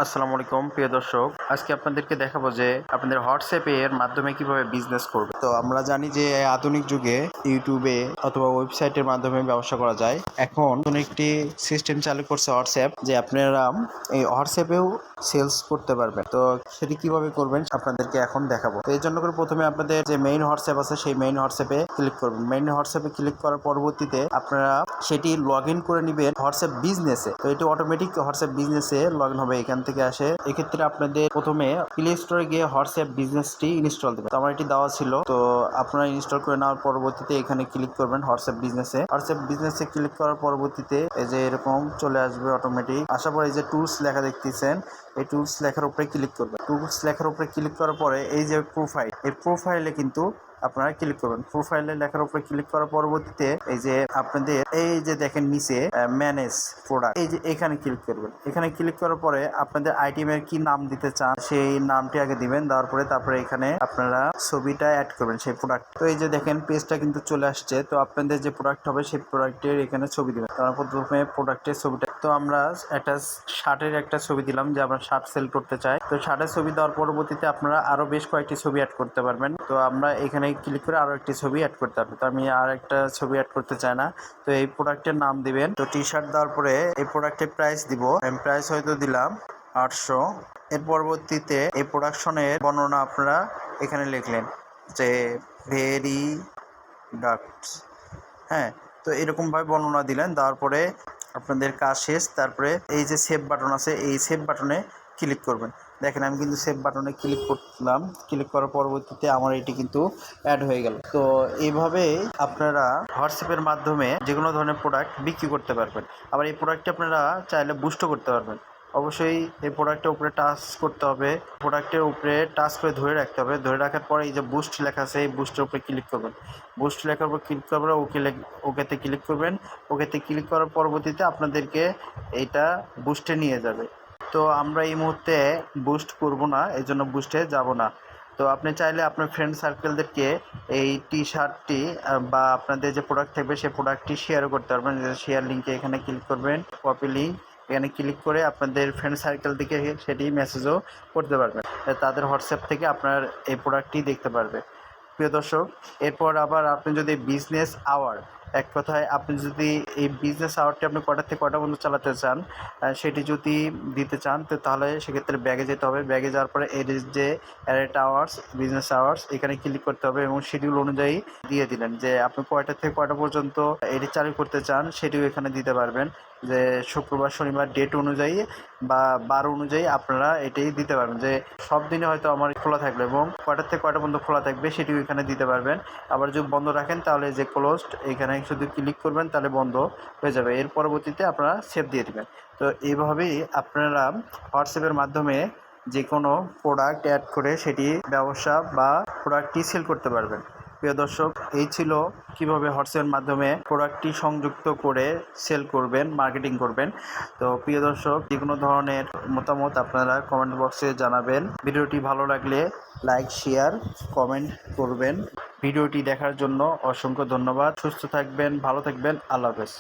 আসসালামু আলাইকুম প্রিয় দর্শক, আজকে আপনাদেরকে দেখাবো যে আপনাদের হোয়াটসঅ্যাপে এর মাধ্যমে কিভাবে বিজনেস করবে। তো আমরা জানি যে আধুনিক যুগে ইউটিউবে অথবা ওয়েবসাইটের মাধ্যমে ব্যবসা করা যায়। এখন নতুন একটি সিস্টেম চালু করছে হোয়াটসঅ্যাপ, যে আপনারা এই হোয়াটসঅ্যাপেও সেলস করতে পারবেন। তো সেটি কিভাবে করবেন আপনাদেরকে এখন দেখাবো। তো এই জন্য করে প্রথমে আপনাদের যে মেইন হোয়াটসঅ্যাপ আছে সেই মেইন হোয়াটসঅ্যাপে ক্লিক করবেন। মেইন হোয়াটসঅ্যাপে ক্লিক করার পরবর্তীতে আপনারা সেটি লগ ইন করে নেবেন হোয়াটসঅ্যাপ বিজনেসে। তো এটি অটোমেটিক হোয়াটসঅ্যাপ বিজনেসে লগ ইন হবে এখান থেকে আসে। এক্ষেত্রে আপনাদের প্রথমে প্লে স্টোরে গিয়ে হোয়াটসঅ্যাপ বিজনেসটি ইনস্টল দেবেন। তো আমার এটি দেওয়া ছিল, তো আপনারা ইনস্টল করে নেওয়ার পরবর্তীতে এখানে ক্লিক করবেন হোয়াটসঅ্যাপ বিজনেসে। হোয়াটসঅ্যাপ বিজনেসে ক্লিক করার পরবর্তীতে এই যে এরকম চলে আসবে অটোমেটিক। আসার পরে এই যে টুলস লেখা দেখতেছেন, এই টুলস লেখার উপরে ক্লিক করবেন। টুলস লেখার উপরে ক্লিক করার পরে এই যে প্রোফাইল, এই প্রোফাইলে কিন্তু আপনারা ক্লিক করবেন। প্রোফাইলে লেখার উপরে ক্লিক করার পরবর্তীতে এই যে আপনাদের এই যে দেখেন নিচে ম্যানেজ প্রোডাক্ট, এই যে এখানে ক্লিক করবেন। এখানে ক্লিক করার পরে আপনাদের আইটেমের কি নাম দিতে চান সেই নামটি আগে দিবেন। দেওয়ার পরে তারপরে এখানে আপনারা ছবিটা অ্যাড করবেন সেই প্রোডাক্ট। তো এই যে দেখেন পেজটা কিন্তু চলে আসছে। তো আপনাদের যে প্রোডাক্ট হবে সেই প্রোডাক্টের এখানে ছবি দিবেন। তারপর প্রথমে প্রোডাক্টের ছবিটা, তো আমরা একটা শার্টের একটা ছবি দিলাম যে আমরা শার্ট সেল করতে চাই। তো শার্টের ছবি দেওয়ার পরবর্তীতে আপনারা আরো বেশ কয়েকটি ছবি অ্যাড করতে পারবেন। তো আমরা এখানে ক্লিক করে আরো একটি ছবি অ্যাড করতে পারবেন। তো আমি আর একটা ছবি অ্যাড করতে চাই না। তো এই প্রোডাক্টের নাম দিবেন। তো টি শার্ট দেওয়ার পরে এই প্রোডাক্টের প্রাইস দিব, আমি প্রাইস হয়তো দিলাম 800। এর পরবর্তীতে এই প্রোডাকশনের বর্ণনা আপনারা এখানে লিখলেন যে ভেরি ডাক্টস, হ্যাঁ। তো এরকমভাবে বর্ণনা দিলেন। দেওয়ার পরে আপনাদের কাজ শেষ। তারপরে এই যে সেভ বাটন আছে, এই সেভ বাটনে ক্লিক করবেন। দেখেন আমি কিন্তু সেভ বাটনে ক্লিক করলাম। ক্লিক করার পরবর্তীতে আমার এটি কিন্তু অ্যাড হয়ে গেল। তো এইভাবে আপনারা হোয়াটসঅ্যাপের মাধ্যমে যে কোনো ধরনের প্রোডাক্ট বিক্রি করতে পারবেন। আবার এই প্রোডাক্টটি আপনারা চাইলে বুস্টও করতে পারবেন। অবশ্যই এই প্রোডাক্টের উপরে টাচ করতে হবে, প্রোডাক্টের উপরে টাচ করে ধরে রাখতে হবে। ধরে রাখার পরে এই যে বুস্ট লেখা আছে এই বুস্টের উপরে ক্লিক করবেন। বুস্ট লেখার উপর ক্লিক করার পরে ওকেতে ক্লিক করবেন। ওকেতে ক্লিক করার পরবর্তীতে আপনাদেরকে এইটা বুস্টে নিয়ে যাবে। তো আমরা এই মুহূর্তে বুস্ট করব না, এই জন্য বুস্টে যাব না। তো আপনি চাইলে আপনার ফ্রেন্ড সার্কেলদেরকে এই টি শার্টটি বা আপনাদের যে প্রোডাক্ট থাকবে সেই প্রোডাক্টটি শেয়ারও করতে পারবেন। শেয়ার লিঙ্কে এখানে ক্লিক করবেন, কপি লিঙ্ক এখানে ক্লিক করে আপনাদের ফ্রেন্ড সার্কেল থেকে সেটি মেসেজও করতে পারবেন। তাদের হোয়াটসঅ্যাপ থেকে আপনার এই প্রোডাক্টটি দেখতে পারবে। প্রিয় দর্শক, এরপর আবার আপনি যদি বিজনেস আওয়ার, এক কথায় আপনি যদি এই বিজনেস আওয়ারটি আপনি কটা থেকে কটা পর্যন্ত চালাতে চান সেটি যদি দিতে চান, তো তাহলে সেক্ষেত্রে ব্যাগে যেতে হবে। ব্যাগে যাওয়ার পরে এর যে অ্যারেট আওয়ার্স, বিজনেস আওয়ার্স এখানে ক্লিক করতে হবে এবং শিডিউল অনুযায়ী দিয়ে দিলেন যে আপনি কয়টা থেকে কয়টা পর্যন্ত এটি চালু করতে চান সেটিও এখানে দিতে পারবেন। যে শুক্রবার শনিবার ডেট অনুযায়ী বা বার অনুযায়ী আপনারা এটাই দিতে পারবেন যে সব দিনে হয়তো আমার খোলা থাকবে এবং কয়টার থেকে কয়টা পর্যন্ত খোলা থাকবে সেটিও এখানে দিতে পারবেন। আবার যদি বন্ধ রাখেন তাহলে যে ক্লোজড এখানে শুধু ক্লিক করবেন, তাহলে বন্ধ হয়ে যাবে। এর পরবর্তীতে আপনারা সেভ দিয়ে দেবেন। তো এইভাবেই আপনারা হোয়াটসঅ্যাপের মাধ্যমে যে কোনো প্রোডাক্ট অ্যাড করে সেটি ব্যবসা বা প্রোডাক্টটি সেল করতে পারবেন। প্রিয় দর্শক, এই ছিল কিভাবে হোয়াটসঅ্যাপের মাধ্যমে প্রোডাক্টটি সংযুক্ত করে সেল করবেন, মার্কেটিং করবেন। তো প্রিয় দর্শক, যে কোনো ধরনের মতামত আপনারা কমেন্ট বক্সে জানাবেন। ভিডিওটি ভালো লাগলে লাইক, শেয়ার, কমেন্ট করবেন। ভিডিওটি দেখার জন্য অসংখ্য ধন্যবাদ। সুস্থ থাকবেন, ভালো থাকবেন। আল্লাহ হাফেজ।